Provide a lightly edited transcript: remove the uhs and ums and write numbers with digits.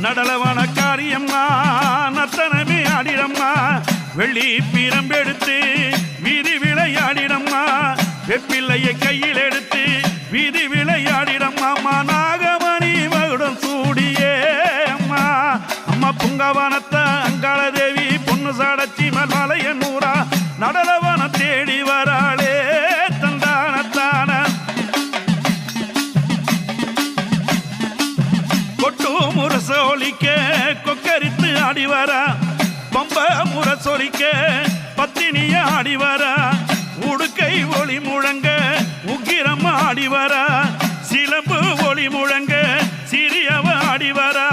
நடலவன காரியம்மா நத்தனமே ஆடிடம்மா வெள்ளி பிரம்பெடுத்து வீதி விளையாடிடம்மா வெப்பிள்ளையை கையில் எடுத்து வீதி விளையாடிடம்மா நாகமணி மகுடம் சூடியே அம்மா அம்மா புங்கவனத்த அங்காள தேவி பொண்ணு சாடச்சி மலைய நூறா நடலவன தேடி வராளே தந்தானத்தான கொட்டு முரசொலிக்க கொக்கரித்து ஆடி வரா பம்ப முரசொலிக்க பத்தினிய ஆடி வரா உடுக்கை ஒளி முழங்க உக்கிரம் ஆடி வரா சிலம்பு ஒளி முழங்க சிறியவ ஆடி வரா